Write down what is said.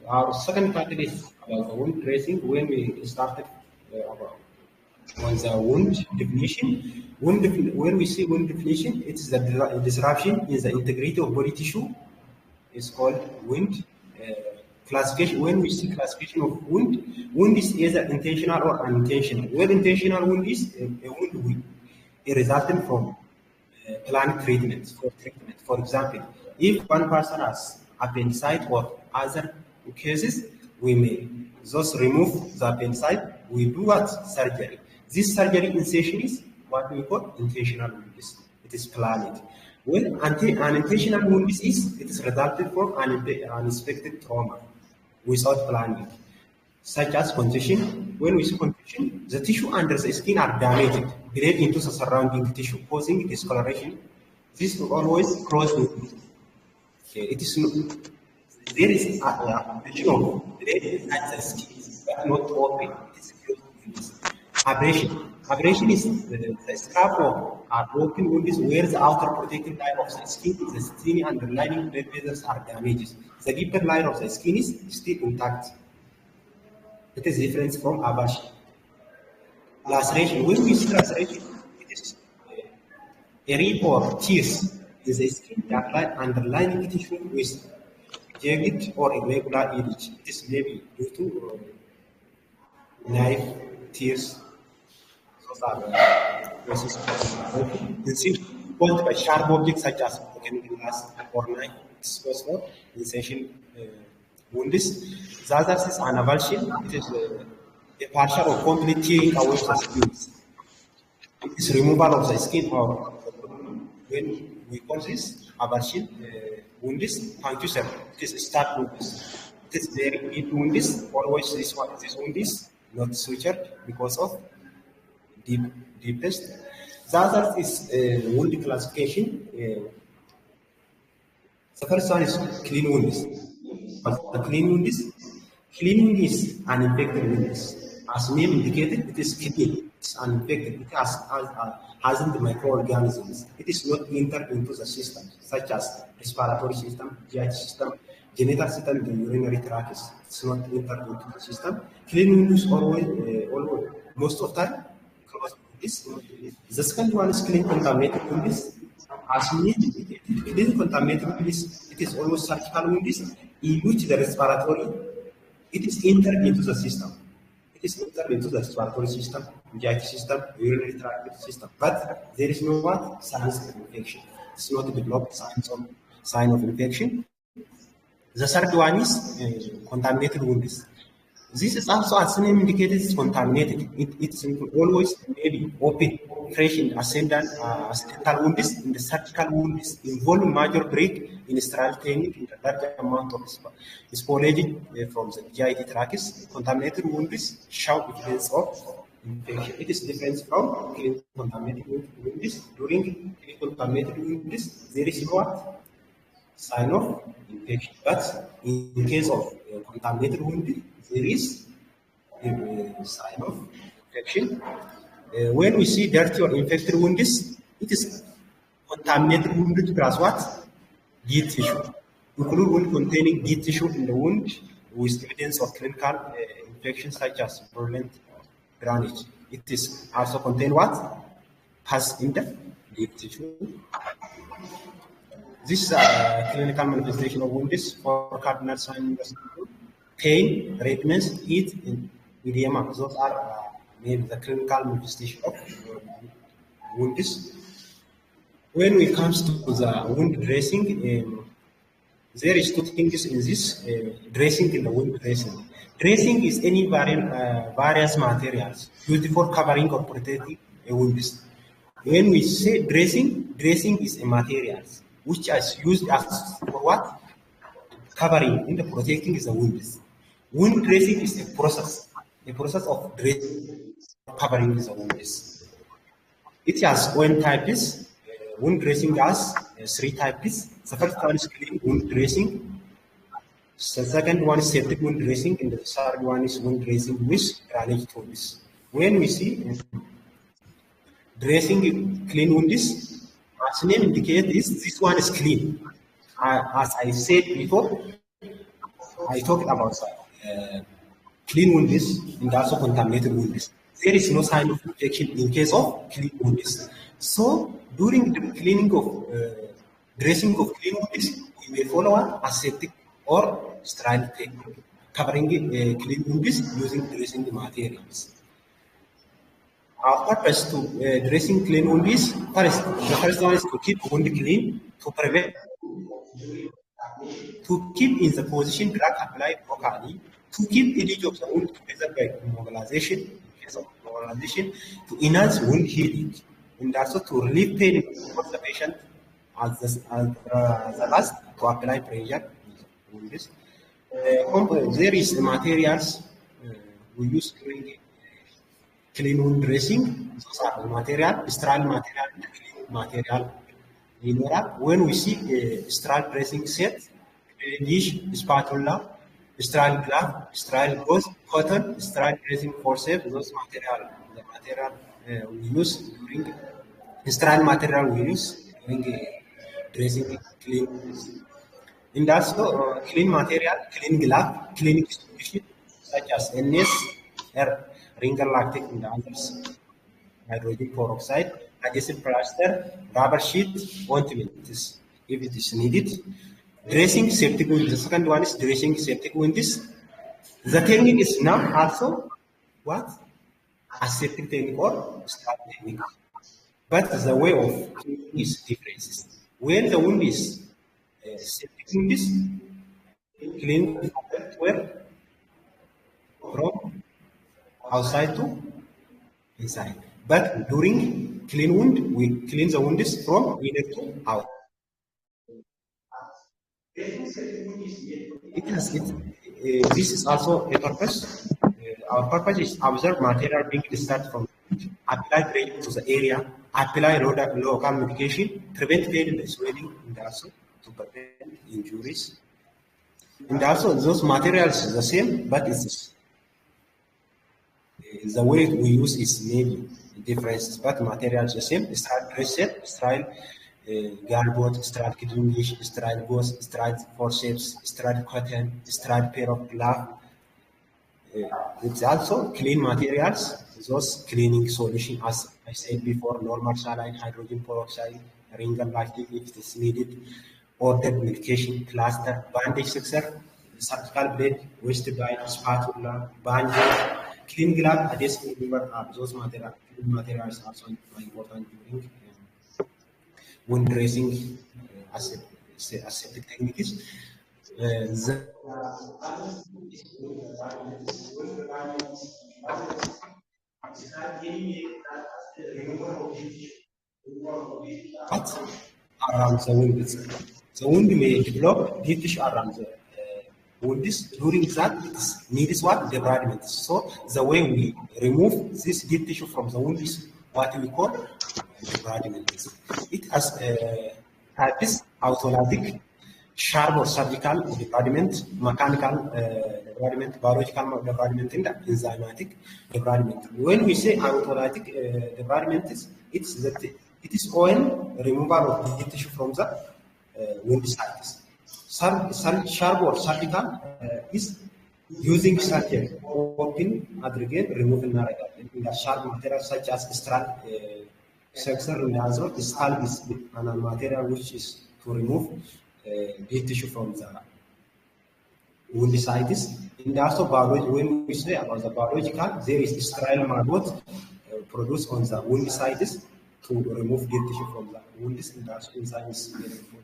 Our second part is about the wound dressing. When we started about on the wound definition, when we see wound definition, it's the disruption in the integrity of body tissue. It's called wound. Classification. When we see classification of wound is either intentional or unintentional. Where intentional wound is a wound resulting from planned treatment for treatment. For example, if one person has appendicitis or other cases, we may just remove the appendicitis. We do what? Surgery. This surgery incision is what we call intentional wounds. It is planned. When unintentional wounds is, it is resulted from unexpected trauma without planning, such as contusion. When we see contusion, the tissue under the skin are damaged, bleed into the surrounding tissue, causing discoloration. This is always cross wound. It is there is a tissue of bleed inside the skin, but not open. It is closed. Abrasion. Abrasion is the scab of a broken wound is where the outer protective layer of the skin, the skin underlying blood vessels are damaged. The deeper layer of the skin is still intact. It is different from abrasion. Laceration. When we see laceration, it is a rip or tears in the skin that lie underlying tissue with jagged or irregular edge. It is maybe due to knife, tears. Those are processes caused by sharp objects such as broken glass or knife. This was for incision wounds. The other is an avulsion. It is a partial or complete tearing away of the skin. It is removal of the skin or when we call this avulsion wounds, puncture. It is start wounds. It is very deep wounds. Always this wound is not sutured because of deepest. The other is wound classification. The first one is clean wounds. The clean wound is uninfected wounds. As name indicated, it is clean. It's uninfected. It hasn't microorganisms. It is not entered into the system, such as respiratory system, GI system, genital system, the urinary tract. It's not entered into the system. Clean wounds always most of the time. The second one is clean contaminated wounds. As needed, clean contaminated wounds, it is always surgical wounds in which the respiratory, it is entered into the system. It is entered into the respiratory system, GI system, urinary tract system. But there is no what? Signs of infection. It's not developed sign of infection. The third one is contaminated wounds. This is also, as name indicated, is contaminated. It's always maybe open, fresh in ascendant, accidental wounds. In the surgical wounds involve major break in sterile training in the large amount of spoilage from the GI tract. Contaminated wounds show evidence of infection. It is different from clean contaminated wounds. During clean contaminated wounds, there is no sign of infection. But in case of contaminated wound, there is a sign of infection. When we see dirty or infected wounds, it is contaminated wound plus what? Dead tissue. Include wound containing dead tissue in the wound with evidence of clinical infection such as virulent drainage. It is also contain what? Pus in the dead tissue. This is a clinical manifestation of wounds for cardinal signs. Pain, redness, heat, and edema. Those are maybe the clinical manifestation of wounds. When it comes to the wound dressing, there is two things in this dressing in the wound dressing. Dressing is any various materials used for covering or protecting a wound. When we say dressing is a materials which is used as for what? Covering and protecting is the wounds. Wound dressing is a process of dressing, covering the wounds. It has one types. Wound dressing has three types. The first one is clean wound dressing. The second one is septic wound dressing, and the third one is wound dressing with drainage tools. When we see dressing clean wounds, as name indicates, this one is clean. As I said before, I talked about clean wounds and also contaminated wounds. There is no sign of infection in case of clean wounds. So during the cleaning of dressing of clean wounds, we may follow an aseptic or sterile technique, covering clean wounds using dressing materials. Our purpose to dressing clean wounds, first, the first one is to keep wound clean, to keep in the position drug applied locally, to keep edge of the wound together by mobilization, in case of mobilization, to enhance wound healing, and also to relieve pain for the patient as the last to apply pressure on this. There is materials we use during clean wound dressing. Those are the material, sterile material, and clean material. When we see a sterile dressing set, dish, spatula, sterile glove, sterile gauze, cotton, sterile dressing forceps, those material, the material we use during sterile material we use during dressing clean. And also clean material, clean glove, clean distribution such as NS, ringer lactic and others, hydrogen peroxide, adhesive plaster, rubber sheet, ointment if it is needed. Dressing septic wounds. The second one is dressing septic wounds. The technique is now also what? Aseptic technique or sterile technique. But the way of cleaning is different. When the wound is septic wound is cleaned where? From outside to inside. But during clean wound, we clean the wounds from inner to out. This is also a purpose. Our purpose is observe material being discharged from, apply pressure to the area, apply local medication, prevent pain and swelling, and also to prevent injuries. And also those materials is the same, but it's the way we use is maybe different, but materials the same. Sterile dress set, sterile garbot, sterile kidney dish, sterile gauze, sterile forceps, sterile cotton, sterile pair of glove. It's also clean materials, those cleaning solution, as I said before, normal saline, hydrogen peroxide, ringer lactic if it is needed, ordered medication, plaster, bandage fixer, surgical blade, waste bite, spatula, bandage, clean glove, adhesive remover, those materials also important during wound dressing aseptic techniques. But around the wound itself. The wound may develop deep tissue around the wounds. During that, it needs what? Debridement. So the way we remove this deep tissue from the wound is what we call debridement. It has types autolytic, sharp or surgical debridement, mechanical debridement, biological debridement, and enzymatic debridement. When we say autolytic debridement, it's that it is oil removal of the tissue from the wound sites. Sharp or surgical is using surgery, open, aggregate, removing the sharp materials such as sterile sexer and azole. Sterile is an material which is to remove deep tissue from the wound sites. And also when we say about the biological, there is sterile maggot produced on the wound sites to remove deep tissue from the wounds, and also enzymes very important.